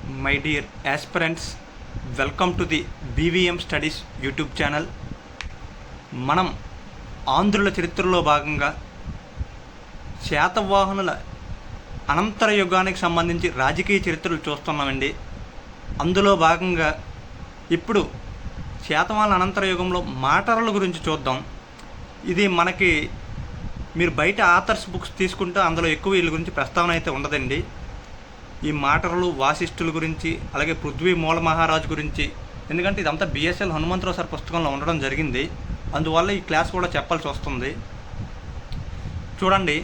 My dear aspirants, welcome to the BVM Studies YouTube channel. మనం ఆంధ్రుల చరిత్రలో భాగంగా శాతవాహనుల అనంతర యుగానికి సంబంధించి రాజకీయ చరిత్రలు చూస్తున్నామండి. అందులో భాగంగా ఇప్పుడు శాతవాహనుల అనంతర యుగంలో మాటరల గురించి చూద్దాం. ఇది మనకి మీరు బయట ఆథర్స్ బుక్స్ తీసుకుంటే అందులో ఎక్కువ వీళ్ళ గురించి ప్రస్తావన అయితే ఉండదండి. ఈ మాటరలు వాసిష్ఠుల గురించి, అలాగే పృథ్వీ మూల మహారాజు గురించి, ఎందుకంటే ఇదంతా బిఎస్ఎల్ హనుమంతరావు సార్ పుస్తకంలో ఉండడం జరిగింది. అందువల్ల ఈ క్లాస్ కూడా చెప్పాల్సి వస్తుంది. చూడండి,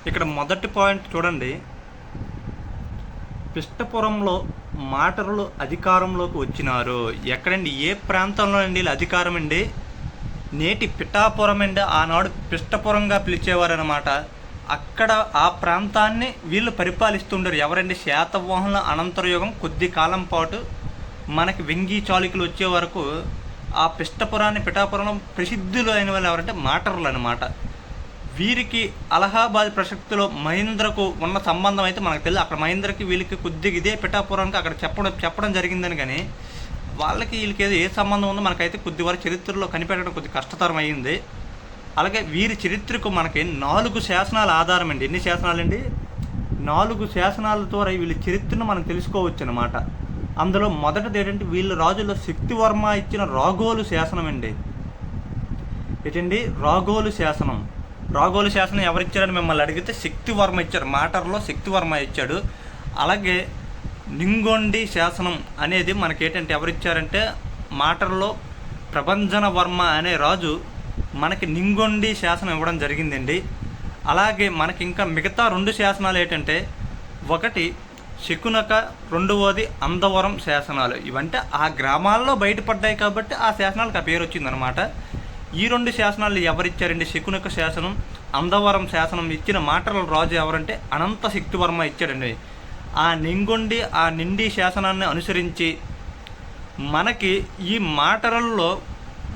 ఇక్కడ మొదటి పాయింట్ చూడండి. పిష్టపురంలో మాటరులు అధికారంలోకి వచ్చినారు. ఎక్కడండి? ఏ ప్రాంతంలో అండి వీళ్ళ అధికారం అండి? నేటి పిఠాపురం అండి. ఆనాడు పిష్టపురంగా పిలిచేవారనమాట. అక్కడ ఆ ప్రాంతాన్ని వీళ్ళు పరిపాలిస్తుండరు. ఎవరండి? శాతవాహనుల అనంతర యుగం కొద్ది కాలం పాటు మనకి వెంగి చాళుక్యులు వచ్చే వరకు ఆ పిఠాపురంలో ప్రసిద్ధులు అయిన వాళ్ళు ఎవరంటే మాటరులు అనమాట. వీరికి అలహాబాద్ ప్రసక్తిలో మహేంద్రకు ఉన్న సంబంధం అయితే మనకు తెలియదు. అక్కడ మహేంద్రకి వీళ్ళకి కొద్దిగా ఇదే పిఠాపురానికి అక్కడ చెప్పడం జరిగిందని, కానీ వాళ్ళకి వీళ్ళకి ఏ సంబంధం ఉందో మనకైతే కొద్ది వరకు చరిత్రలో కనిపెట్టడం కొద్ది కష్టతరం అయ్యింది. అలాగే వీరి చరిత్రకు మనకి 4 శాసనాల ఆధారం అండి. ఎన్ని శాసనాలండి? 4 శాసనాల ద్వారా వీళ్ళ చరిత్రను మనం తెలుసుకోవచ్చు అనమాట. అందులో మొదటిది ఏంటంటే వీళ్ళ రాజుల్లో శక్తివర్మ ఇచ్చిన రాఘోలు శాసనం అండి. ఏంటండి? రాఘోలు శాసనం. రాఘోలు శాసనం ఎవరిచ్చారని మిమ్మల్ని అడిగితే శక్తివర్మ ఇచ్చారు. మాటర్లో శక్తివర్మ ఇచ్చాడు. అలాగే నింగొండి శాసనం అనేది మనకేంటంటే ఎవరిచ్చారంటే మాటర్లో ప్రభంజన వర్మ అనే రాజు మనకి నింగొండి శాసనం ఇవ్వడం జరిగిందండి. అలాగే మనకి ఇంకా మిగతా 2 శాసనాలు ఏంటంటే, ఒకటి శకునక, రెండవది అందవరం శాసనాలు. ఇవంటే ఆ గ్రామాల్లో బయటపడ్డాయి కాబట్టి ఆ శాసనాలకు ఆ పేరు వచ్చిందనమాట. ఈ 2 శాసనాలు ఎవరిచ్చారండి? శకునక శాసనం, అందవరం శాసనం ఇచ్చిన మాటల రాజు ఎవరంటే అనంత శక్తివర్మ ఇచ్చాడండి. ఆ నింగొండి, ఆ నిండి శాసనాన్ని అనుసరించి మనకి ఈ మాటలలో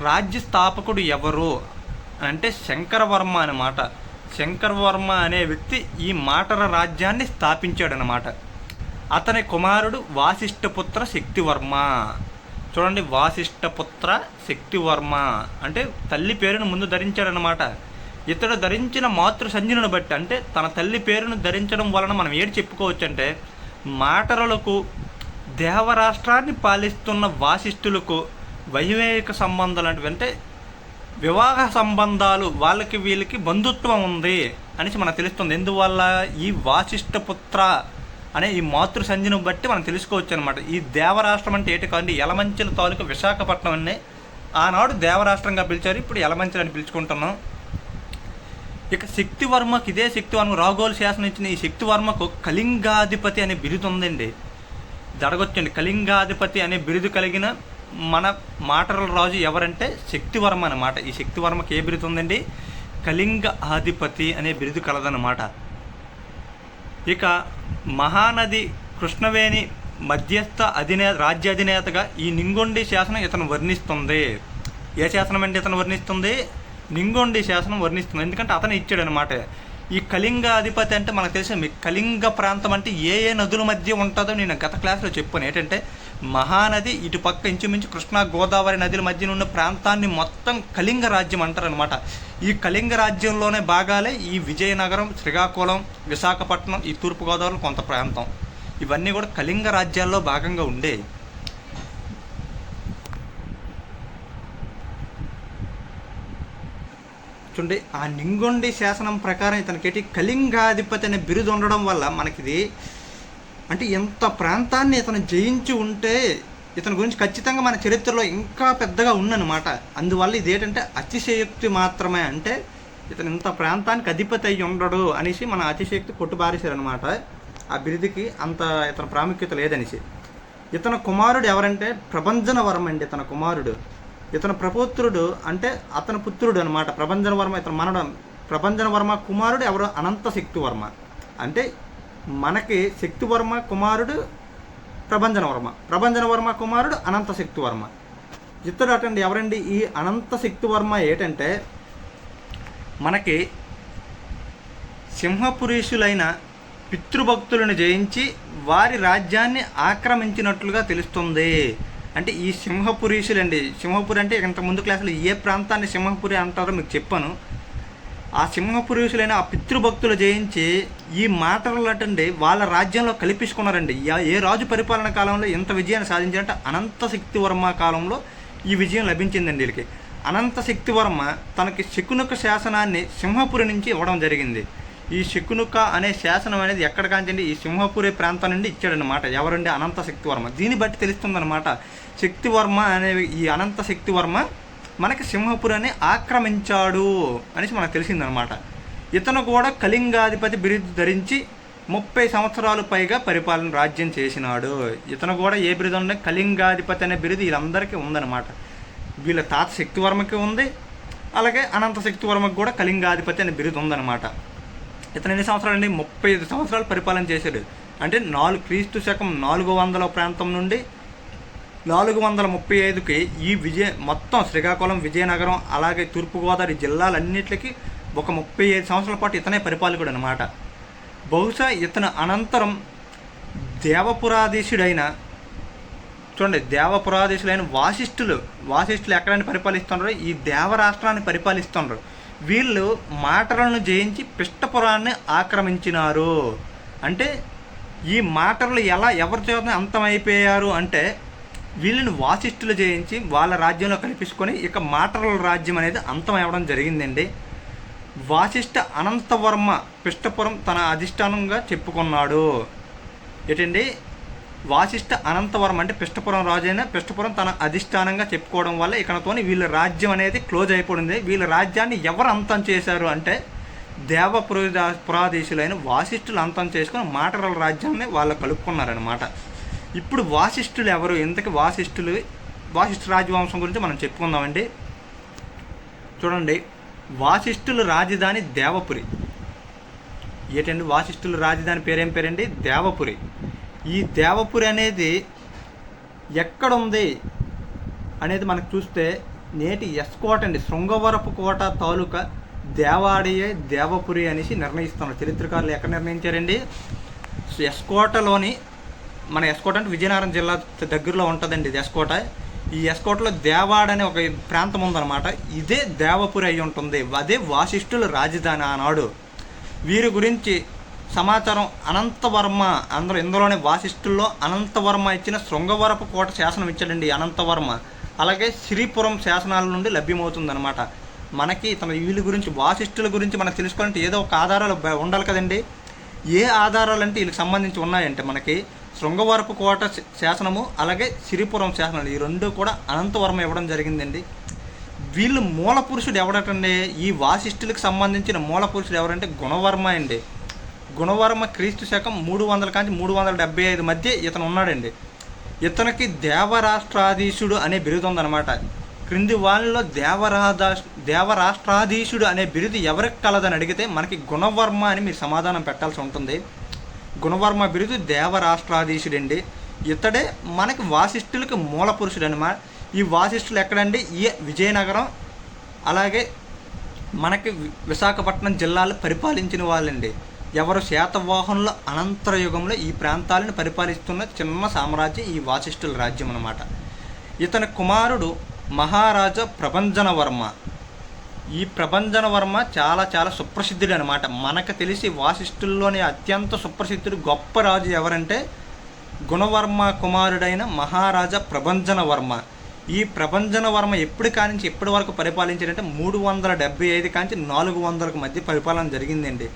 రాజ్య స్థాపకుడు ఎవరు అంటే శంకరవర్మ అన్నమాట. శంకరవర్మ అనే వ్యక్తి ఈ మాటర రాజ్యాన్ని స్థాపించాడనమాట. అతని కుమారుడు వాసిష్ఠపుత్ర శక్తివర్మ. చూడండి, వాసిష్ఠపుత్ర శక్తివర్మ అంటే తల్లి పేరును ముందు ధరించాడనమాట. ఇతడు ధరించిన మాతృ సంజ్ఞను బట్టి, అంటే తన తల్లి పేరును ధరించడం వలన మనం ఏడు చెప్పుకోవచ్చు అంటే, మాటరలకు దేవరాష్ట్రాన్ని పాలిస్తున్న వాసిష్ఠులకు వైవాహిక సంబంధాలు అంటే వివాహ సంబంధాలు, వాళ్ళకి వీళ్ళకి బంధుత్వం ఉంది అనేసి మనకు తెలుస్తుంది. ఎందువల్ల? ఈ వాసిష్ఠపుత్ర అనే ఈ మాతృ సంజ్ఞను బట్టి మనం తెలుసుకోవచ్చు అనమాట. ఈ దేవరాష్ట్రం అంటే ఏంటి కాదు, యలమంచిల తాలూకు విశాఖపట్నం అనే ఆనాడు దేవరాష్ట్రంగా పిలిచారు. ఇప్పుడు యలమంచిలు అని పిలుచుకుంటున్నాం. ఇక శక్తివర్మకు, ఇదే శక్తివర్మ రాఘోలు శాసనం ఇచ్చిన ఈ శక్తివర్మకు కళింగాధిపతి అనే బిరుదు ఉందండి. జరగొచ్చండి. కళింగాధిపతి అనే బిరుదు కలిగిన మన మాటల రాజు ఎవరంటే శక్తివర్మ అన్నమాట. ఈ శక్తివర్మకి ఏ బిరుదు ఉందండి? కళింగ ఆధిపతి అనే బిరుదు కలదన్నమాట. ఇక మహానది కృష్ణవేణి మధ్యస్థ రాజ్యాధినేతగా ఈ నింగొండి శాసనం ఇతను వర్ణిస్తుంది. ఏ శాసనం అండి ఇతను వర్ణిస్తుంది? నింగొండి శాసనం వర్ణిస్తుంది. ఎందుకంటే అతను ఇచ్చాడు అనమాట. ఈ కళింగ అధిపతి అంటే మనకు తెలిసిన మీకు కళింగ ప్రాంతం అంటే ఏ నదుల మధ్య ఉంటుందో నేను గత క్లాస్లో చెప్పాను. ఏంటంటే మహానది ఇటు పక్క ఇంచుమించు కృష్ణా గోదావరి నదుల మధ్యన ఉన్న ప్రాంతాన్ని మొత్తం కళింగ రాజ్యం అంటారు అనమాట. ఈ కళింగ రాజ్యంలోనే భాగాలే ఈ విజయనగరం, శ్రీకాకుళం, విశాఖపట్నం, ఈ తూర్పుగోదావరి కొంత ప్రాంతం, ఇవన్నీ కూడా కళింగ రాజ్యాల్లో భాగంగా ఉండే. చూడండి, ఆ నింగొండి శాసనం ప్రకారం ఇతనికి కళింగాధిపతి అనే బిరుదు ఉండడం వల్ల మనకిది అంటే ఎంత ప్రాంతాన్ని ఇతను జయించి ఉంటే ఇతని గురించి ఖచ్చితంగా మన చరిత్రలో ఇంకా పెద్దగా ఉందన్నమాట. అందువల్ల ఇదేంటంటే అతిశయోక్తి మాత్రమే. అంటే ఇతను ఇంత ప్రాంతానికి అధిపతి అయ్యి ఉండడు అనేసి మన అతిశయోక్తి కొట్టుబారేశారనమాట. ఆ బిరుదుకి అంత ఇతని ప్రాముఖ్యత లేదనేసి. ఇతని కుమారుడు ఎవరంటే ప్రభంజన వర్మ అండి. ఇతని కుమారుడు, ఇతను ప్రపుత్రుడు అంటే అతని పుత్రుడు అనమాట. ప్రభంజన వర్మ ఇతను మనడు. ప్రభంజన వర్మ కుమారుడు ఎవరు? అనంత శక్తివర్మ. అంటే మనకి శక్తివర్మ కుమారుడు ప్రభంజన వర్మ, ప్రభంజన వర్మ కుమారుడు అనంత శక్తివర్మ. ఇతడు అటండి ఎవరండి? ఈ అనంత శక్తివర్మ ఏంటంటే మనకి సింహపురీషులైన పితృభక్తులను జయించి వారి రాజ్యాన్ని ఆక్రమించినట్లుగా తెలుస్తుంది. అంటే ఈ సింహపురీషులండి, సింహపురి అంటే ఇంత ముందు క్లాసులో ఏ ప్రాంతాన్ని సింహపురి అంటారో మీకు చెప్పాను. ఆ సింహపురుషులైన ఆ పితృభక్తులు జయించి ఈ మాటలంటండి వాళ్ళ రాజ్యంలో కల్పించుకున్నారండి. ఏ రాజు పరిపాలన కాలంలో ఎంత విజయాన్ని సాధించారంటే అనంత శక్తివర్మ కాలంలో ఈ విజయం లభించిందండి వీళ్ళకి. అనంత శక్తివర్మ తనకి శకునుక శాసనాన్ని సింహపురి నుంచి ఇవ్వడం జరిగింది. ఈ శకునుక అనే శాసనం అనేది ఎక్కడ కాంచండి, ఈ సింహపురి ప్రాంతం నుండి ఇచ్చాడనమాట. ఎవరండి? అనంత శక్తివర్మ. దీన్ని బట్టి తెలుస్తుందన్నమాట శక్తివర్మ అనే ఈ అనంత శక్తివర్మ మనకి సింహపురిని ఆక్రమించాడు అనేసి మనకు తెలిసిందనమాట. ఇతను కూడా కళింగాధిపతి బిరుదు ధరించి 30 సంవత్సరాలు పైగా పరిపాలన రాజ్యం చేసినాడు. ఇతను కూడా ఏ బిరుదు ఉండే? కళింగాధిపతి అనే బిరుదు వీళ్ళందరికీ ఉందన్నమాట. వీళ్ళ తాత శక్తివర్మకి ఉంది, అలాగే అనంత శక్తివర్మకి కూడా కళింగాధిపతి అనే బిరుదు ఉందన్నమాట. ఇతను ఎన్ని సంవత్సరాలు అండి? 35 సంవత్సరాలు పరిపాలన చేశాడు. అంటే క్రీస్తు శకం 400 ప్రాంతం నుండి 435కి ఈ మొత్తం శ్రీకాకుళం, విజయనగరం, అలాగే తూర్పుగోదావరి జిల్లాలన్నింటికి ఒక 35 సంవత్సరాల పాటు ఇతనే పరిపాలకుడు అనమాట. బహుశా ఇతను అనంతరం దేవపురాధీశుడైన వాసిష్ఠులు ఎక్కడైనా పరిపాలిస్తున్నారు? ఈ దేవ రాష్ట్రాన్ని పరిపాలిస్తున్నారు. వీళ్ళు మాటలను జయించి పిష్టపురాన్ని ఆక్రమించినారు. అంటే ఈ మాటలు ఎవరి చేత అంతమైపోయారు అంటే వీళ్ళని వాసిష్ఠులు జయించి వాళ్ళ రాజ్యంలో కల్పించుకొని ఇక మాటల రాజ్యం అనేది అంతమవడం జరిగిందండి. వాసిష్ఠ అనంతవర్మ పిష్టపురం తన అధిష్టానంగా చెప్పుకున్నాడు. ఏంటండి? వాసిష్ఠ అనంతవర్మ అంటే పిష్టపురం రాజు అయినా పిష్టపురం తన అధిష్టానంగా చెప్పుకోవడం వల్ల ఇకనతోని వీళ్ళ రాజ్యం అనేది క్లోజ్ అయిపోయింది. వీళ్ళ రాజ్యాన్ని ఎవరు అంతం చేశారు అంటే పురాధీశులైన వాసిష్ఠులు అంతం చేసుకుని మాటల రాజ్యాన్ని వాళ్ళు కలుపుకున్నారనమాట. ఇప్పుడు వాసిష్ఠులు ఎవరు? ఇంతకీ వాసిష్ఠ రాజవంశం గురించి మనం చెప్పుకుందామండి. చూడండి, వాసిష్ఠుల రాజధాని దేవపురి. ఏంటండి వాసిష్ఠుల రాజధాని పేరేం పేరండి? దేవపురి. ఈ దేవపురి అనేది ఎక్కడుంది అనేది మనకు చూస్తే నేటి ఎస్కోట అండి, శృంగవరపు కోట తాలూకా దేవాడియే దేవపురి అనేసి నిర్ణయిస్తున్నారు చరిత్రకారులు. ఎక్కడ నిర్ణయించారండి? ఎస్కోటలోని, మన ఎస్కోట అంటే విజయనగరం జిల్లా దగ్గరలో ఉంటుందండి ఇది ఎస్కోట. ఈ ఎస్కోటలో దేవాడ అనే ఒక ప్రాంతం ఉందన్నమాట. ఇదే దేవపురి అయి ఉంటుంది. అదే వాసిష్ఠుల రాజధాని ఆనాడు. వీరి గురించి సమాచారం అనంతవర్మ, ఇందులోనే వాసిష్ఠుల్లో అనంతవర్మ ఇచ్చిన శృంగవరపు కోట శాసనం ఇచ్చాడండి అనంతవర్మ. అలాగే శ్రీపురం శాసనాల నుండి లభ్యమవుతుందన్నమాట. మనకి వీళ్ళ గురించి, వాసిష్ఠుల గురించి మనకు తెలుసుకోవాలంటే ఏదో ఒక ఆధారాలు ఉండాలి కదండి. ఏ ఆధారాలు అంటే వీళ్ళకి సంబంధించి ఉన్నాయంటే మనకి శృంగవరపు కోట శాసనము, అలాగే శ్రీపురం శాసనాలు, ఈ రెండు కూడా అనంతవర్మ ఇవ్వడం జరిగిందండి. వీళ్ళు మూల పురుషుడు ఎవడటండి? ఈ వాసిష్ఠులకు సంబంధించిన మూల పురుషుడు ఎవరంటే గుణవర్మ అండి. గుణవర్మ క్రీస్తు శకం 300 కాంచి 375 మధ్య ఇతను ఉన్నాడండి. ఇతనికి దేవరాష్ట్రాధీశుడు అనే బిరుదు ఉందన్నమాట. క్రింది వాళ్ళలో దేవరాష్ట్రాధీశుడు అనే బిరుదు ఎవరికి కలదని అడిగితే మనకి గుణవర్మ అని మీరు సమాధానం పెట్టాల్సి ఉంటుంది. గుణవర్మ బిరుదు దేవరాష్ట్రాధీశుడండి. ఇతడే మనకి వాసిష్ఠులకి మూల పురుషుడు అనమాట. ఈ వాసిష్ఠులు ఎక్కడండి? ఈ విజయనగరం, అలాగే మనకి విశాఖపట్నం జిల్లాలు పరిపాలించిన వాళ్ళండి. ఎవరు? శాతవాహనుల అనంతర యుగంలో ఈ ప్రాంతాలను పరిపాలిస్తున్న చిన్న సామ్రాజ్యం ఈ వాసిష్ఠుల రాజ్యం అన్నమాట. ఇతని కుమారుడు మహారాజా ప్రభంజనవర్మ. ఈ ప్రభంజనవర్మ చాలా చాలా సుప్రసిద్ధుడు అనమాట. మనకు తెలిసి వాసిష్ఠుల్లోని అత్యంత సుప్రసిద్ధుడు గొప్ప రాజు ఎవరంటే గుణవర్మ కుమారుడైన మహారాజా ప్రభంజనవర్మ. ఈ ప్రభంజనవర్మ ఎప్పుడు కానించి ఎప్పటి వరకు పరిపాలించాడంటే 375 కాంచి 400 మధ్య పరిపాలన జరిగిందండి.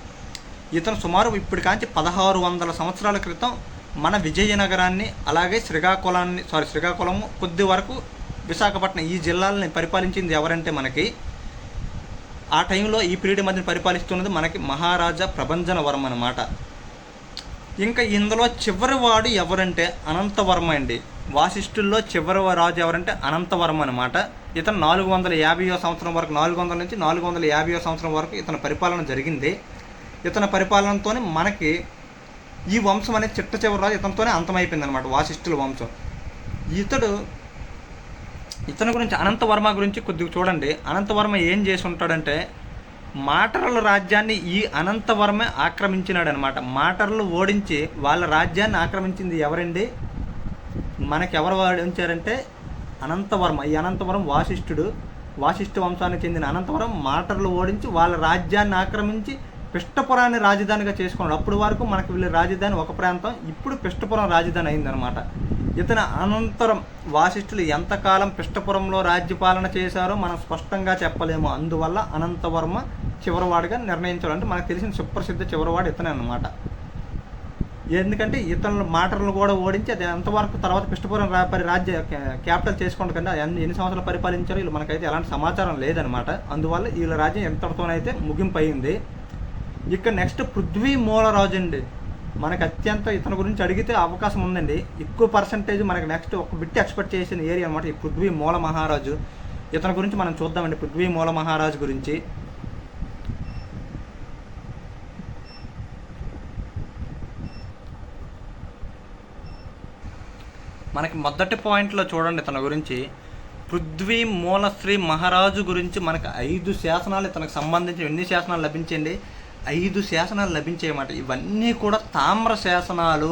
ఇతను సుమారు ఇప్పుడు కాంచి 1600 సంవత్సరాల క్రితం మన విజయనగరాన్ని, అలాగే శ్రీకాకుళము, కొద్ది వరకు విశాఖపట్నం, ఈ జిల్లాలని పరిపాలించింది ఎవరంటే మనకి ఆ టైంలో ఈ పీరియడ్ మధ్య పరిపాలిస్తున్నది మనకి మహారాజా ప్రభంజనవర్మ అనమాట. ఇంకా ఇందులో చివరి వాడు ఎవరంటే అనంతవర్మ అండి. వాసిష్ఠుల్లో చివరి రాజు ఎవరంటే అనంతవర్మ అనమాట. ఇతను 450వ సంవత్సరం వరకు, 400 నుంచి 450వ సంవత్సరం వరకు ఇతని పరిపాలన జరిగింది. ఇతని పరిపాలనతోనే మనకి ఈ వంశం అనేది చిట్ట చివరి రాజు ఇతనితోనే అంతమైపోయింది అనమాట, వాసిష్ఠుల వంశం. ఇతని గురించి, అనంతవర్మ గురించి కొద్దిగా చూడండి. అనంతవర్మ ఏం చేసి ఉంటాడంటే మాటరల రాజ్యాన్ని ఈ అనంతవర్మే ఆక్రమించినాడు అనమాట. మాటరలు ఓడించి వాళ్ళ రాజ్యాన్ని ఆక్రమించింది ఎవరండి? మనకెవరు ఓడించారంటే అనంతవర్మ. ఈ అనంతవరం వాసిష్ఠ వంశానికి చెందిన అనంతవరం మాటరలు ఓడించి వాళ్ళ రాజ్యాన్ని ఆక్రమించి పిష్టపురాన్ని రాజధానిగా చేసుకున్నాడు. అప్పుడు వరకు మనకి వీళ్ళ రాజధాని ఒక ప్రాంతం, ఇప్పుడు పిష్టపురం రాజధాని అయిందనమాట. ఇతని అనంతరం వాసిష్ఠులు ఎంతకాలం పిష్టపురంలో రాజ్యపాలన చేశారో మనం స్పష్టంగా చెప్పలేము. అందువల్ల అనంతవర్మ చివరివాడిగా నిర్ణయించాడు. అంటే మనకు తెలిసిన సుప్రసిద్ధ చివరివాడు ఇతనే అనమాట. ఎందుకంటే ఇతను మాటలను కూడా ఓడించి అది ఎంతవరకు తర్వాత పిష్టపురం రాజ్య క్యాపిటల్ చేసుకోండి కంటే ఎన్ని సంవత్సరాలు పరిపాలించారో వీళ్ళు మనకైతే ఎలాంటి సమాచారం లేదనమాట. అందువల్ల వీళ్ళ రాజ్యం ఎంతటితోనైతే ముగింపు అయింది. ఇక నెక్స్ట్ పృథ్వీమూలరాజు అండి. మనకు అత్యంత ఇతని గురించి అడిగితే అవకాశం ఉందండి. ఎక్కువ పర్సంటేజ్ మనకి నెక్స్ట్ ఒక బిట్ ఎక్స్పెక్ట్ చేసిన ఏరియా అనమాట ఈ పృథ్వీమూల మహారాజు. ఇతని గురించి మనం చూద్దామండి. పృథ్వీమూల మహారాజు గురించి మనకి మొదటి పాయింట్లో చూడండి. ఇతని గురించి పృథ్వీమూలశ్రీ మహారాజు గురించి మనకు 5 శాసనాలు ఇతనికి సంబంధించి ఎన్ని శాసనాలు లభించండి? 5 శాసనాలు లభించాయన్నమాట. ఇవన్నీ కూడా తామ్ర శాసనాలు.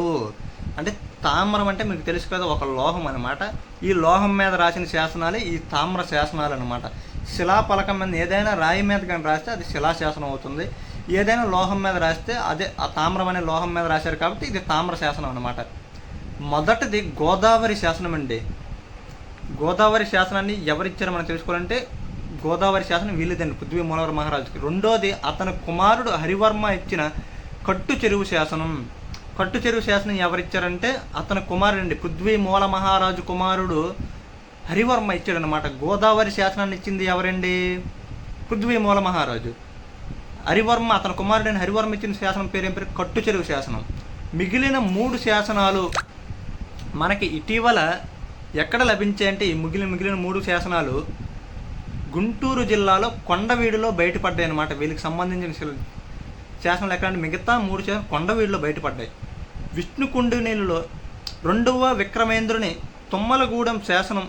అంటే తామ్రం అంటే మీకు తెలుసు కదా, ఒక లోహం అనమాట. ఈ లోహం మీద రాసిన శాసనాలే ఈ తామ్ర శాసనాలు అనమాట. శిలాఫలకం మీద ఏదైనా రాయి మీద కానీ రాస్తే అది శిలాశాసనం అవుతుంది. ఏదైనా లోహం మీద రాస్తే అదే ఆ తామ్రం అనే లోహం మీద రాశారు కాబట్టి ఇది తామ్ర శాసనం అనమాట. మొదటిది గోదావరి శాసనం అండి. గోదావరి శాసనాన్ని ఎవరిచ్చారో మనం తెలుసుకోవాలంటే గోదావరి శాసనం వీళ్ళదండి పృథ్వీమూల మహారాజుకి. రెండోది అతని కుమారుడు హరివర్మ ఇచ్చిన కట్టు చెరువు శాసనం. కట్టు చెరువు శాసనం ఎవరిచ్చారంటే అతని కుమారుడు అండి. పృథ్వీమూల మహారాజు కుమారుడు హరివర్మ ఇచ్చాడు అనమాట. గోదావరి శాసనాన్ని ఇచ్చింది ఎవరండి? పృథ్వీమూల మహారాజు. హరివర్మ అతని కుమారుడైన హరివర్మ ఇచ్చిన శాసనం పేరేం పేరు? కట్టు చెరువు శాసనం. మిగిలిన 3 శాసనాలు మనకి ఇటీవల ఎక్కడ లభించాయంటే ఈ మిగిలిన 3 శాసనాలు గుంటూరు జిల్లాలో కొండవీడులో బయటపడ్డాయి అనమాట. వీళ్ళకి సంబంధించిన శాసనాలు ఎక్కడంటే మిగతా 3 శాసనాలు కొండవీడులో బయటపడ్డాయి. విష్ణుకుండినిలో 2వ విక్రమేంద్రుని తుమ్మలగూడెం శాసనం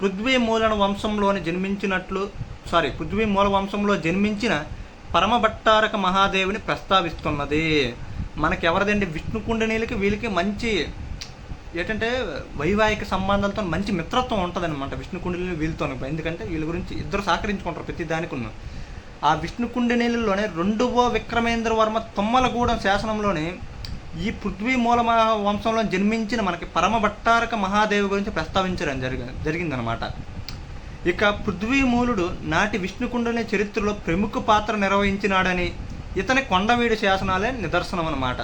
పృథ్వీమూల వంశంలో జన్మించిన పరమభట్టారక మహాదేవుని ప్రస్తావిస్తున్నది. మనకి ఎవరిదండి? విష్ణుకుండినీలకి వీళ్ళకి మంచి ఏంటంటే వైవాహిక సంబంధాలతో మంచి మిత్రత్వం ఉంటుంది అనమాట విష్ణుకుండిని వీళ్ళతో. ఎందుకంటే వీళ్ళ గురించి ఇద్దరు సహకరించుకుంటారు ప్రతి దానికి. ఆ విష్ణుకుండినీళ్ళలోనే 2వ విక్రమేంద్రవర్మ తుమ్మలగూడెం శాసనంలోని ఈ పృథ్వీమూల వంశంలో జన్మించిన మనకి పరమభట్టారక మహాదేవి గురించి ప్రస్తావించడం జరిగిందనమాట. ఇక పృథ్వీమూలుడు నాటి విష్ణుకుండిని చరిత్రలో ప్రముఖ పాత్ర నిర్వహించినాడని ఇతని కొండవీడు శాసనాలే నిదర్శనం అనమాట.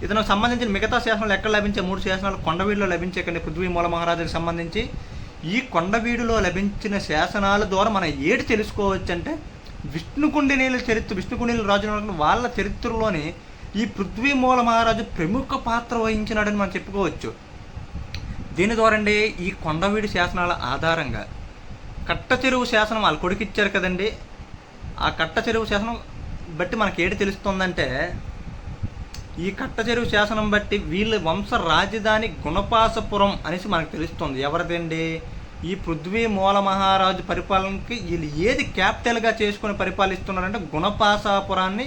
ఇతనికి సంబంధించిన మిగతా శాసనాలు ఎక్కడ లభించే 3 శాసనాలు కొండవీడులో లభించే కండి పృథ్వీమూల మహారాజుకి సంబంధించి. ఈ కొండవీడులో లభించిన శాసనాల ద్వారా మనం ఏడు తెలుసుకోవచ్చు అంటే విష్ణుకుండినీల రాజు వాళ్ళ చరిత్రలోని ఈ పృథ్వీమూల మహారాజు ప్రముఖ పాత్ర వహించినాడని మనం చెప్పుకోవచ్చు. దీని ద్వారా అండి ఈ కొండవీడు శాసనాల ఆధారంగా కట్ట చెరువు శాసనం వాళ్ళ కొడుకిచ్చారు కదండి. ఆ కట్ట చెరువు శాసనం బట్టి మనకి ఏడు తెలుస్తుందంటే ఈ కట్ట చెరువు శాసనం బట్టి వీళ్ళ వంశ రాజధాని గుణపాసపురం అనేసి మనకు తెలుస్తుంది. ఎవరిదండి? ఈ పృథ్వీమూల మహారాజు పరిపాలనకి వీళ్ళు ఏది క్యాపిటల్గా చేసుకొని పరిపాలిస్తున్నారంటే గుణపాసాపురాన్ని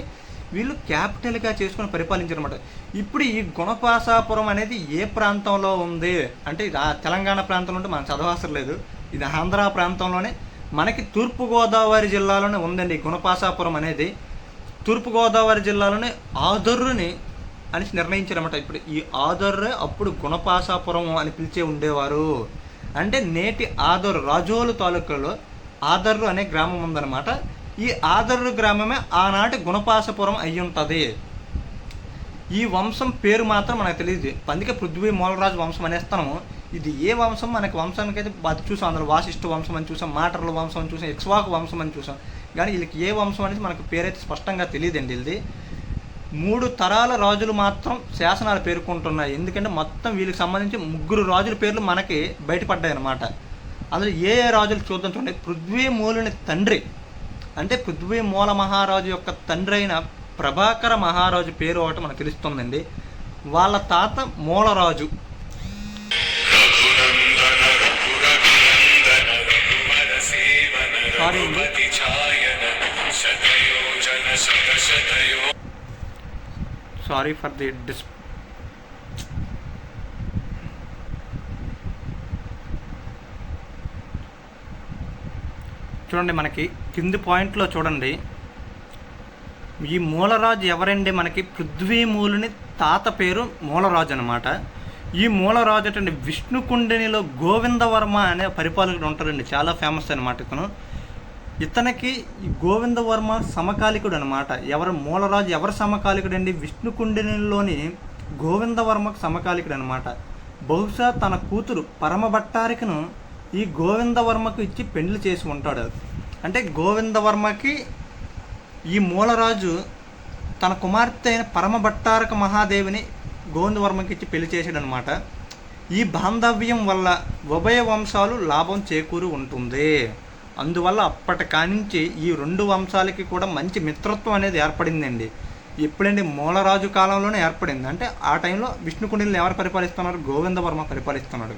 వీళ్ళు క్యాపిటల్గా చేసుకొని పరిపాలించారన్నమాట. ఇప్పుడు ఈ గుణపాసాపురం అనేది ఏ ప్రాంతంలో ఉంది అంటే ఇది తెలంగాణ ప్రాంతంలో ఉంటే మనం చదవవసరం లేదు. ఇది ఆంధ్ర ప్రాంతంలోనే మనకి తూర్పుగోదావరి జిల్లాలోనే ఉందండి. ఈ గుణపాసాపురం అనేది తూర్పుగోదావరి జిల్లాలోనే ఆదర్రుని అని నిర్ణయించారన్నమాట. ఇప్పుడు ఈ ఆదర్రే అప్పుడు గుణపాసాపురం అని పిలిచే ఉండేవారు. అంటే నేటి ఆదర్రు రాజోలు తాలూకాలో ఆదర్రు అనే గ్రామం ఉందన్నమాట. ఈ ఆదర్రు గ్రామమే ఆనాటి గుణపాసపురం అయి ఉంటుంది. ఈ వంశం పేరు మాత్రం మనకు తెలియదు. అందుకే పృథ్వీమూలరాజు వంశం అనేస్తాము. ఇది ఏ వంశం? మనకి వంశానికైతే అది చూసాం. అందులో వాసిష్ఠ వంశం అని చూసాం, మాటర్ల వంశం అని చూసాం, ఇక్ష్వాకు వంశం అని చూసాం. కానీ వీళ్ళకి ఏ వంశం అనేది మనకు పేరైతే స్పష్టంగా తెలియదండి. వీళ్ళది 3 తరాల రాజులు మాత్రం శాసనాలు పేర్కొంటున్నాయి. ఎందుకంటే మొత్తం వీళ్ళకి సంబంధించి 3 రాజుల పేర్లు మనకి బయటపడ్డాయి అన్నమాట. అందులో ఏ రాజులు చూద్దాం చూడండి. పృథ్వీమూలుని తండ్రి అంటే పృథ్వీమూల మహారాజు యొక్క తండ్రి అయిన ప్రభాకర మహారాజు పేరు ఒకటి మనకు తెలుస్తుందండి. వాళ్ళ తాత మూలరాజు. సారీ సారీ ఫర్ ది చూడండి, మనకి కింది పాయింట్లో చూడండి, ఈ మూలరాజు ఎవరండి? మనకి పృథ్వీమూలుని తాత పేరు మూలరాజు అనమాట. ఈ మూలరాజు అంటే విష్ణుకుండినిలో గోవిందవర్మ అనే పరిపాలకుడు ఉంటాడండి, చాలా ఫేమస్ అనమాట ఇతను. ఇతనికి ఈ గోవిందవర్మ సమకాలికుడు అనమాట. ఎవరు మూలరాజు ఎవరు సమకాలికుడు అండి? విష్ణుకుండినిలోని గోవిందవర్మకు సమకాలికుడు అనమాట. బహుశా తన కూతురు పరమభట్టారికను ఈ గోవిందవర్మకు ఇచ్చి పెళ్లి చేసి ఉంటాడు. అంటే గోవిందవర్మకి ఈ మూలరాజు తన కుమార్తె అయిన పరమభట్టారక మహాదేవిని గోవిందవర్మకి ఇచ్చి పెళ్లి చేశాడు అనమాట. ఈ బాంధవ్యం వల్ల ఉభయ వంశాలు లాభం చేకూరి ఉంటుంది. అందువల్ల అప్పటి కానించి ఈ రెండు వంశాలకి కూడా మంచి మిత్రత్వం అనేది ఏర్పడిందండి. ఎప్పుడండి? మూలరాజు కాలంలోనే ఏర్పడింది. అంటే ఆ టైంలో విష్ణుకుండిని ఎవరు పరిపాలిస్తున్నారు? గోవిందవర్మ పరిపాలిస్తున్నాడు.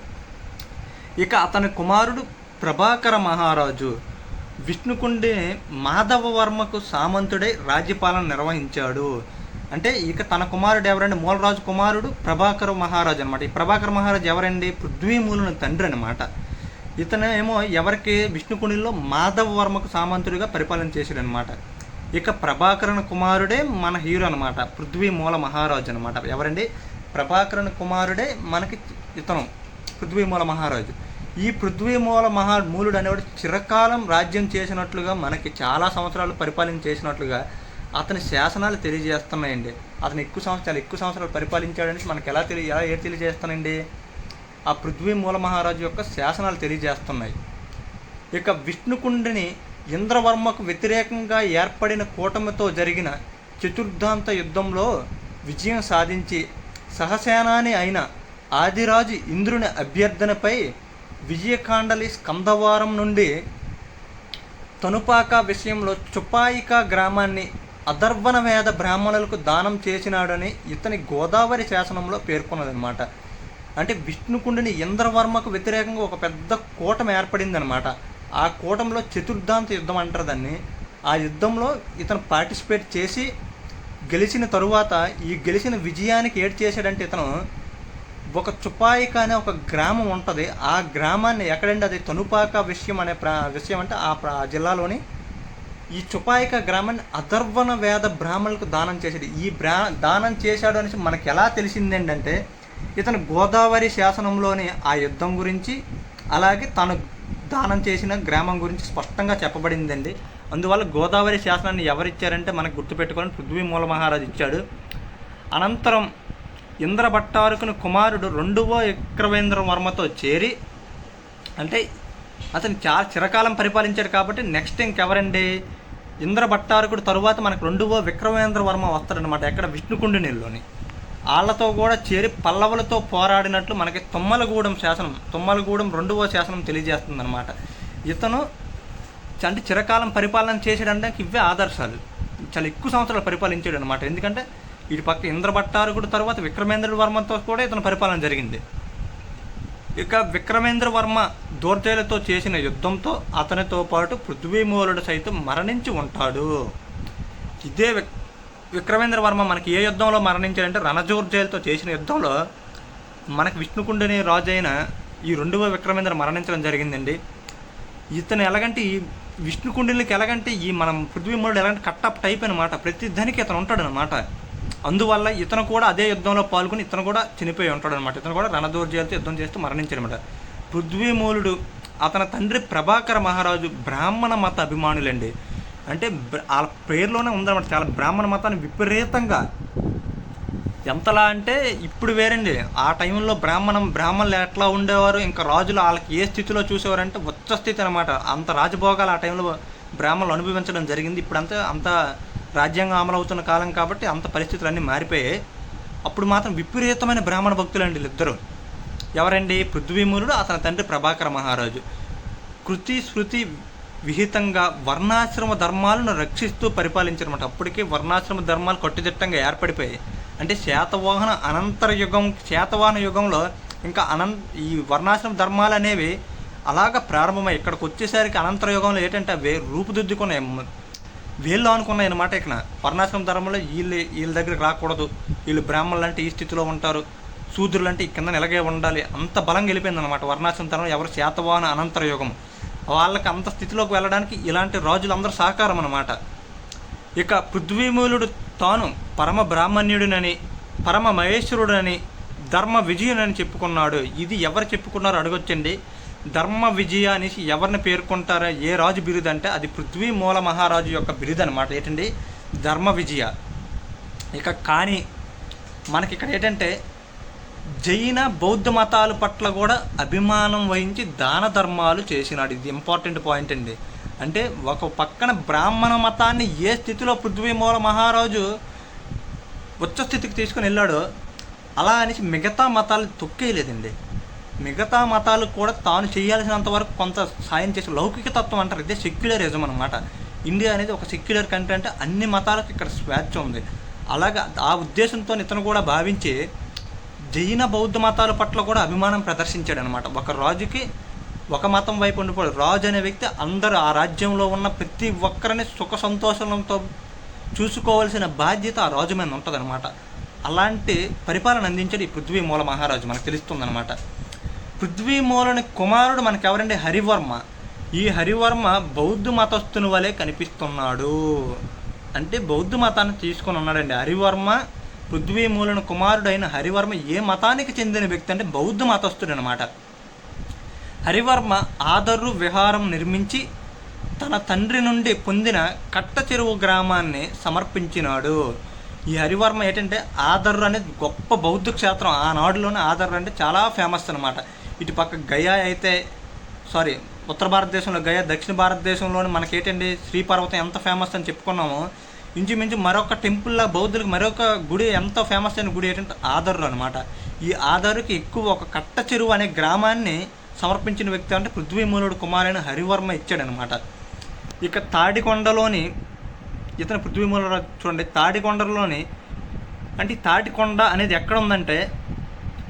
ఇక అతని కుమారుడు ప్రభాకర మహారాజు విష్ణుకుండిని మాధవవర్మకు సామంతుడై రాజ్యపాలన నిర్వహించాడు. అంటే ఇక తన కుమారుడు ఎవరండి? మూలరాజు కుమారుడు ప్రభాకర మహారాజు అనమాట. ఈ ప్రభాకర మహారాజు ఎవరండి? పృథ్వీమూలుని తండ్రి అనమాట. ఇతను ఏమో ఎవరికి? విష్ణుకుండిలో మాధవవర్మకు సామంతుడిగా పరిపాలన చేశాడు అనమాట. ఇక ప్రభాకరణ కుమారుడే మన హీరో అనమాట, పృథ్వీమూల మహారాజు అనమాట. ఎవరండి? ప్రభాకరణ కుమారుడే మనకి ఇతను పృథ్వీమూల మహారాజు. ఈ పృథ్వీమూల మూలుడు అనేవాడు చిరకాలం రాజ్యం చేసినట్లుగా, మనకి చాలా సంవత్సరాలు పరిపాలన చేసినట్లుగా అతని శాసనాలు తెలియజేస్తున్నాయండి. అతను చాలా ఎక్కువ సంవత్సరాలు పరిపాలించాడని మనకి ఎలా తెలియజేస్తానండి? ఆ పృథ్వీమూల మహారాజు యొక్క శాసనాలు తెలియజేస్తున్నాయి. ఇక విష్ణుకుండిని ఇంద్రవర్మకు వ్యతిరేకంగా ఏర్పడిన కూటమితో జరిగిన చతుర్థాంత యుద్ధంలో విజయం సాధించి సహసేనాని అయిన ఆదిరాజు ఇంద్రుని అభ్యర్థనపై విజయకాండలి స్కందవారం నుండి తనుపాక విషయంలో చుపాయిక గ్రామాన్ని అధర్వణ వేద బ్రాహ్మణులకు దానం చేసినాడని ఇతని గోదావరి శాసనంలో పేర్కొన్నదనమాట. అంటే విష్ణుకుండిని ఇంద్రవర్మకు వ్యతిరేకంగా ఒక పెద్ద కూటమి ఏర్పడిందనమాట. ఆ కూటమిలో చతుర్థాంత యుద్ధం అంటారు దాన్ని. ఆ యుద్ధంలో ఇతను పార్టిసిపేట్ చేసి గెలిచిన తరువాత ఈ గెలిచిన విజయానికి ఏడు చేశాడంటే ఇతను ఒక చుపాయిక అనే ఒక గ్రామం ఉంటుంది. ఆ గ్రామాన్ని ఎక్కడండి? అది తనుపాక విషయం అనే విషయం అంటే ఆ జిల్లాలోని ఈ చుపాయిక గ్రామాన్ని అధర్వణ వేద బ్రాహ్మణులకు దానం చేశాడు. ఈ దానం చేశాడు అనేసి మనకి ఎలా తెలిసింది ఏంటంటే ఇతను గోదావరి శాసనంలోని ఆ యుద్ధం గురించి అలాగే తను దానం చేసిన గ్రామం గురించి స్పష్టంగా చెప్పబడిందండి. అందువల్ల గోదావరి శాసనాన్ని ఎవరిచ్చారంటే మనకు గుర్తుపెట్టుకోవాలని పృథ్వీమూల మహారాజు ఇచ్చాడు. అనంతరం ఇంద్రభట్టారకుని కుమారుడు రెండవ విక్రమేంద్రవర్మతో చేరి, అంటే అతను చాలా చిరకాలం పరిపాలించాడు కాబట్టి నెక్స్ట్ ఇంకెవరండి? ఇంద్రభట్టారకుడు తరువాత మనకు రెండవ విక్రమేంద్రవర్మ వస్తాడనమాట. ఎక్కడ? విష్ణుకుండినిలోని. వాళ్ళతో కూడా చేరి పల్లవులతో పోరాడినట్లు మనకి తుమ్మలగూడెం శాసనం, తుమ్మలగూడెం రెండవ శాసనం తెలియజేస్తుంది అనమాట. ఇతను అంటే చిరకాలం పరిపాలన చేసాడంటే ఇవే ఆదర్శాలు. చాలా ఎక్కువ సంవత్సరాలు పరిపాలించాడు అనమాట. ఎందుకంటే ఇటు పక్క ఇంద్రభట్టారకుడు తర్వాత విక్రమేంద్ర వర్మతో కూడా ఇతను పరిపాలన జరిగింది. ఇక విక్రమేంద్ర వర్మ దోర్జేలతో చేసిన యుద్ధంతో అతనితో పాటు పృథ్వీమూలుడు సైతం మరణించి ఉంటాడు. ఇదే విక్రమేంద్ర వర్మ మనకి ఏ యుద్ధంలో మరణించాడంటే రణజోర్జేలతో చేసిన యుద్ధంలో మనకి విష్ణుకుండిని రాజు అయిన ఈ రెండవ విక్రమేంద్ర మరణించడం జరిగిందండి. ఇతను ఎలాగంటే ఈ విష్ణుకుండినికి ఎలాగంటే ఈ మనం పృథ్వీమూలుడు ఎలాంటి కట్టప్ టైప్ అనమాట. ప్రతి దానికి ఇతను ఉంటాడు అనమాట. అందువల్ల ఇతను కూడా అదే యుద్ధంలో పాల్గొని ఇతను కూడా చనిపోయి ఉంటాడు అనమాట. ఇతను కూడా రణదోర్జేలతో యుద్ధం చేస్తూ మరణించాడనమాట. పృథ్వీమూలుడు అతని తండ్రి ప్రభాకర మహారాజు బ్రాహ్మణ మత అభిమానులండి. అంటే వాళ్ళ పేరులోనే ఉందన్నమాట. చాలా బ్రాహ్మణ మతాన్ని విపరీతంగా, ఎంతలా అంటే ఇప్పుడు వేరండి. ఆ టైంలో బ్రాహ్మణులు ఎట్లా ఉండేవారు, ఇంకా రాజులు వాళ్ళకి ఏ స్థితిలో చూసేవారంటే ఉచ్చ స్థితి అనమాట. అంత రాజభోగాలు ఆ టైంలో బ్రాహ్మణులు అనుభవించడం జరిగింది. ఇప్పుడంతా అంత రాజ్యాంగం అమలవుతున్న కాలం కాబట్టి అంత పరిస్థితులు అన్నీ మారిపోయాయి. అప్పుడు మాత్రం విపరీతమైన బ్రాహ్మణ భక్తులు అండి వీళ్ళిద్దరు. ఎవరండి? పృథ్వీమూలుడు, అతని తండ్రి ప్రభాకర మహారాజు. కృతి స్మృతి విహితంగా వర్ణాశ్రమ ధర్మాలను రక్షిస్తూ పరిపాలించారన్నమాట. అప్పటికే వర్ణాశ్రమ ధర్మాలు కట్టుదిట్టంగా ఏర్పడిపోయాయి. అంటే శాతవాహన యుగంలో ఇంకా ఈ వర్ణాశ్రమ ధర్మాలు అనేవి అలాగ ప్రారంభమై ఇక్కడికి వచ్చేసరికి అనంతర యుగంలో ఏంటంటే అవి రూపుదిద్దుకున్నాయి. వీళ్ళు అనుకున్నాయి అనమాట. ఇక వర్ణాశ్రమ ధర్మంలో వీళ్ళ దగ్గరికి రాకూడదు, వీళ్ళు బ్రాహ్మణులు అంటే ఈ స్థితిలో ఉంటారు, శూద్రులు అంటే ఈ కింద ఇలాగే ఉండాలి, అంత బలంగా వెళ్ళిపోయింది అనమాట వర్ణాశ్రమ ధర్మం. ఎవరు శాతవాహన అనంతర యుగం, వాళ్ళకి అంత స్థితిలోకి వెళ్ళడానికి ఇలాంటి రాజులందరూ సహకారం అనమాట. ఇక పృథ్వీమూలుడు తాను పరమ బ్రాహ్మణ్యుడినని, పరమ మహేశ్వరుడని, ధర్మ విజయునని చెప్పుకున్నాడు. ఇది ఎవరు చెప్పుకున్నారో అడగొచ్చండి. ధర్మ విజయ అనేసి ఎవరిని పేర్కొంటారా, ఏ రాజు బిరుదు అంటే అది పృథ్వీ మూల మహారాజు యొక్క బిరుదు అనమాట. ఏంటండి, ధర్మ విజయ. ఇక కానీ మనకి ఇక్కడ ఏంటంటే జైన బౌద్ధ మతాల పట్ల కూడా అభిమానం వహించి దాన ధర్మాలు చేసినాడు. ఇది ఇంపార్టెంట్ పాయింట్ అండి. అంటే ఒక పక్కన బ్రాహ్మణ మతాన్ని ఏ స్థితిలో పృథ్వీ మూల మహారాజు ఉచ్చ స్థితికి తీసుకుని వెళ్ళాడో అలా అనేసి మిగతా మతాలు తొక్కేయలేదండి. మిగతా మతాలు కూడా తాను చేయాల్సినంత వరకు కొంత సాయం చేసి లౌకిక తత్వం అంటారు. ఇదే సెక్యులరిజం అనమాట. ఇండియా అనేది ఒక సెక్యులర్ కంట్రీ, అంటే అన్ని మతాలకు ఇక్కడ స్వేచ్ఛ ఉంది. అలాగా ఆ ఉద్దేశంతో ఇతను కూడా భావించి జైన బౌద్ధ మతాల పట్ల కూడా అభిమానం ప్రదర్శించాడు అనమాట. ఒక రాజుకి ఒక మతం వైపు ఉండిపోడు. రాజు అనే వ్యక్తి అందరూ ఆ రాజ్యంలో ఉన్న ప్రతి ఒక్కరిని సుఖ సంతోషంతో చూసుకోవాల్సిన బాధ్యత ఆ రాజు మీద ఉంటుంది అనమాట. అలాంటి పరిపాలన అందించాడు ఈ పృథ్వీ మూల మహారాజు, మనకు తెలుస్తుందన్నమాట. పృథ్వీ మూలని కుమారుడు మనకు ఎవరండి, హరివర్మ. ఈ హరివర్మ బౌద్ధ మతస్థుని వలె కనిపిస్తున్నాడు. అంటే బౌద్ధ మతాన్ని తీసుకొని ఉన్నాడండి హరివర్మ. పృథ్వీ మూలని కుమారుడైన హరివర్మ ఏ మతానికి చెందిన వ్యక్తి అంటే బౌద్ధ మతస్థుడు అనమాట. హరివర్మ ఆదర్రు విహారం నిర్మించి తన తండ్రి నుండి పొందిన కట్ట చెరువు గ్రామాన్ని సమర్పించినాడు. ఈ హరివర్మ ఏంటంటే ఆదర్రు అనేది గొప్ప బౌద్ధ క్షేత్రం. ఆనాడులోనే ఆదర్రు అంటే చాలా ఫేమస్ అనమాట. ఇటు పక్క గయా అయితే ఉత్తర భారతదేశంలో గయా, దక్షిణ భారతదేశంలోని మనకేంటండి శ్రీపర్వతం ఎంత ఫేమస్ అని చెప్పుకున్నామో, ఇంచుమించు మరొక టెంపుల్లో బౌద్ధులకు మరొక గుడి ఎంతో ఫేమస్ అయిన గుడి ఏంటంటే ఆదర్రు అనమాట. ఈ ఆదర్రుకి ఎక్కువ ఒక కట్ట చెరువు అనే గ్రామాన్ని సమర్పించిన వ్యక్తి అంటే పృథ్వీమూలుడు కుమారైన హరివర్మ ఇచ్చాడనమాట. ఇక తాడికొండలోని ఇతను పృథ్వీమూలుడు చూడండి, తాడికొండలోని అంటే తాటికొండ అనేది ఎక్కడ ఉందంటే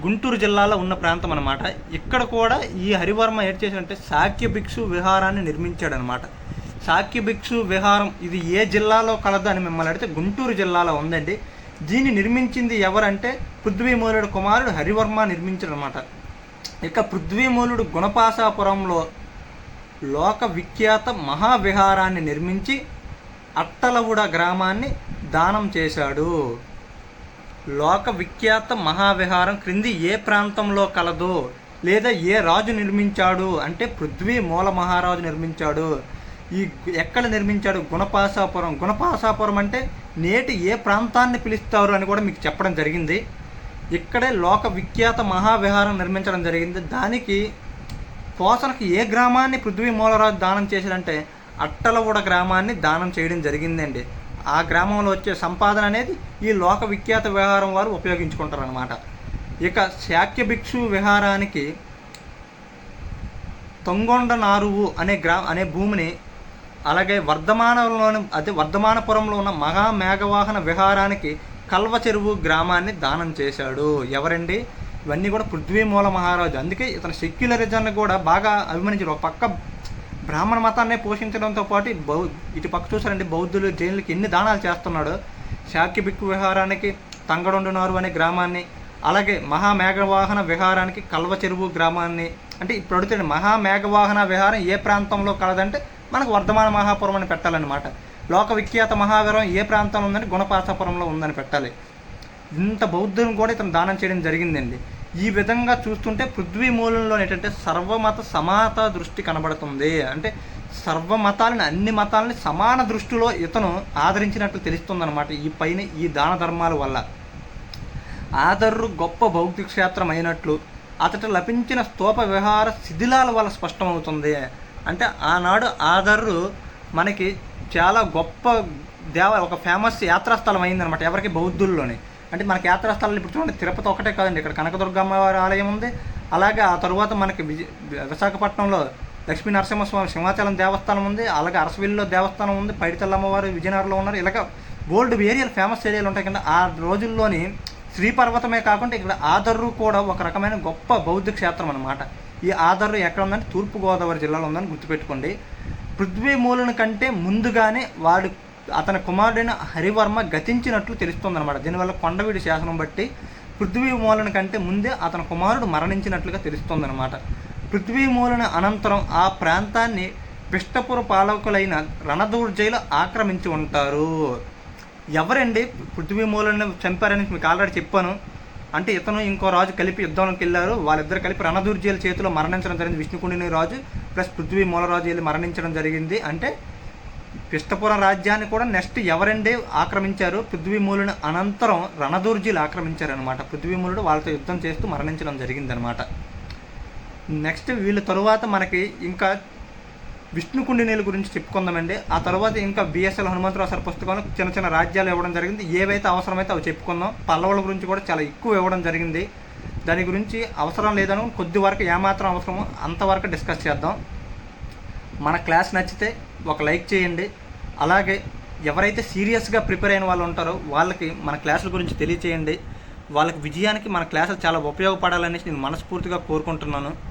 గుంటూరు జిల్లాలో ఉన్న ప్రాంతం అనమాట. ఇక్కడ కూడా ఈ హరివర్మ ఏం చేశాడంటే శాక్య భిక్షు విహారాన్ని నిర్మించాడనమాట. శాక్య భిక్షు విహారం ఇది ఏ జిల్లాలో కలదు అని మిమ్మల్ని అడిగితే గుంటూరు జిల్లాలో ఉందండి. దీన్ని నిర్మించింది ఎవరంటే పృథ్వీమూలుడు కుమారుడు హరివర్మ నిర్మించాడనమాట. ఇక పృథ్వీమూలుడు గుణపాసాపురంలో లోక విఖ్యాత మహావిహారాన్ని నిర్మించి అట్టలవుడ గ్రామాన్ని దానం చేశాడు. లోక విఖ్యాత మహావిహారం క్రింది ఏ ప్రాంతంలో కలదో లేదా ఏ రాజు నిర్మించాడు అంటే పృథ్వీ మూల మహారాజు నిర్మించాడు. ఈ ఎక్కడ నిర్మించాడు, గుణపాసాపురం. గుణపాసాపురం అంటే నేటి ఏ ప్రాంతాన్ని పిలుస్తారు అని కూడా మీకు చెప్పడం జరిగింది. ఇక్కడే లోక విఖ్యాత మహావిహారం నిర్మించడం జరిగింది. దానికి పోసనకి ఏ గ్రామాన్ని పృథ్వీ మూలరాజు దానం చేశాడంటే అట్టలవుడ గ్రామాన్ని దానం చేయడం జరిగిందండి. ఆ గ్రామంలో వచ్చే సంపాదన అనేది ఈ లోక విఖ్యాత విహారం వారు ఉపయోగించుకుంటారు అనమాట. ఇక శాక్య భిక్షు విహారానికి తొంగొండ నారువు అనే భూమిని, అలాగే వర్ధమానపురంలో ఉన్న మహామేఘవాహన విహారానికి కల్వ చెరువు గ్రామాన్ని దానం చేశాడు. ఎవరండి, ఇవన్నీ కూడా పృథ్వీ మూల మహారాజు. అందుకే ఇతను సెక్యులరిజాన్ని కూడా బాగా అభిమానించాడు. ఒక పక్క బ్రాహ్మణ మతాన్ని పోషించడంతో పాటు ఇటు పక్క చూసారండి బౌద్ధులు జైన్లకి ఎన్ని దానాలు చేస్తున్నాడు. శాక్య భిక్షు విహారానికి తంగడొండునారు అనే గ్రామాన్ని, అలాగే మహామేఘవాహన విహారానికి కల్వ చెరువు గ్రామాన్ని. అంటే ఇప్పుడు అడుగుతాడు మహామేఘవాహన విహారం ఏ ప్రాంతంలో కలదంటే మనకు వర్ధమాన మహాపురం అని పెట్టాలన్నమాట. లోక విఖ్యాత మహావిహారం ఏ ప్రాంతంలో ఉందంటే గుణపాసాపురంలో ఉందని పెట్టాలి. ఇంత బౌద్ధులను కూడా ఇతను దానం చేయడం జరిగిందండి. ఈ విధంగా చూస్తుంటే పృథ్వీ మూలంలో ఏంటంటే సర్వమత సమానత దృష్టి కనబడుతుంది. అంటే సర్వమతాలని, అన్ని మతాలని సమాన దృష్టిలో ఇతను ఆదరించినట్లు తెలుస్తుందన్నమాట ఈ దాన ధర్మాల వల్ల. ఆదర్రు గొప్ప బౌద్ధ క్షేత్రం అయినట్లు అతట లభించిన స్తూప విహార శిథిలాల వల్ల స్పష్టమవుతుంది. అంటే ఆనాడు ఆదర్రు మనకి చాలా గొప్ప ఒక ఫేమస్ యాత్రాస్థలం అయిందనమాట. ఎవరికి, బౌద్ధుల్లోనే. అంటే మనకి యాత్రాస్థలాలు ఇప్పుడు చూడండి తిరుపతి ఒకటే కాదండి, ఇక్కడ కనకదుర్గమ్మ వారి ఆలయం ఉంది. అలాగే ఆ తరువాత మనకి విశాఖపట్నంలో లక్ష్మీ నరసింహస్వామి సింహాచలం దేవస్థానం ఉంది. అలాగే అరసవిల్లిలో దేవస్థానం ఉంది. పైడితల్లమ్మవారు విజయనగరంలో ఉన్నారు. ఇలాగ బోల్డ్ ఏరియాలు, ఫేమస్ ఏరియాలు ఉంటాయి కదా. ఆ రోజుల్లోని శ్రీపర్వతమే కాకుండా ఇక్కడ ఆదర్రు కూడా ఒక రకమైన గొప్ప బౌద్ధ క్షేత్రం అనమాట. ఈ ఆదర్రు ఎక్కడ ఉందంటే తూర్పుగోదావరి జిల్లాలో ఉందని గుర్తుపెట్టుకోండి. పృథ్వీ మూలను కంటే ముందుగానే వాడు అతని కుమారుడైన హరివర్మ గతించినట్లు తెలుస్తుందన్నమాట. దీనివల్ల కొండవీడి శాసనం బట్టి పృథ్వీమూలన కంటే ముందే అతని కుమారుడు మరణించినట్లుగా తెలుస్తుందన్నమాట. పృథ్వీమూలన అనంతరం ఆ ప్రాంతాన్ని పిష్టపుర పాలకులైన రణదూర్జయులు ఆక్రమించి ఉంటారు. ఎవరండి పృథ్వీమూలను చంపారని మీకు ఆల్రెడీ చెప్పాను. అంటే ఇతను ఇంకో రాజు కలిపి యుద్ధంలోకి వెళ్ళారు. వాళ్ళిద్దరు కలిపి రణదూర్జయుల చేతిలో మరణించడం జరిగింది. విష్ణుకుండిని రాజు ప్లస్ పృథ్వీమూల రాజు వెళ్ళి మరణించడం జరిగింది. అంటే పిష్టపురం రాజ్యాన్ని కూడా నెక్స్ట్ ఎవరండి ఆక్రమించారు? పృథ్వీమూలుని అనంతరం రణదూర్జీలు ఆక్రమించారనమాట. పృథ్వీమూలుడు వాళ్ళతో యుద్ధం చేస్తూ మరణించడం జరిగిందనమాట. నెక్స్ట్ వీళ్ళ తరువాత మనకి ఇంకా విష్ణుకుండినీల గురించి చెప్పుకుందామండి. ఆ తర్వాత ఇంకా బిఎస్ఎల్ హనుమంతరావు సార్ పుస్తకంలో చిన్న చిన్న రాజ్యాలు ఇవ్వడం జరిగింది. ఏవైతే అవసరమైతే అవి చెప్పుకుందాం. పల్లవుల గురించి కూడా చాలా ఎక్కువ ఇవ్వడం జరిగింది. దాని గురించి అవసరం లేదని కొద్ది వరకు ఏమాత్రం అవసరమో అంతవరకు డిస్కస్ చేద్దాం. మన క్లాస్ నచ్చితే ఒక లైక్ చేయండి. అలాగే ఎవరైతే సీరియస్గా ప్రిపేర్ అయిన వాళ్ళు ఉంటారో వాళ్ళకి మన క్లాసుల గురించి తెలియచేయండి. వాళ్ళకి విజయానికి మన క్లాసులు చాలా ఉపయోగపడాలనేసి నేను మనస్ఫూర్తిగా కోరుకుంటున్నాను.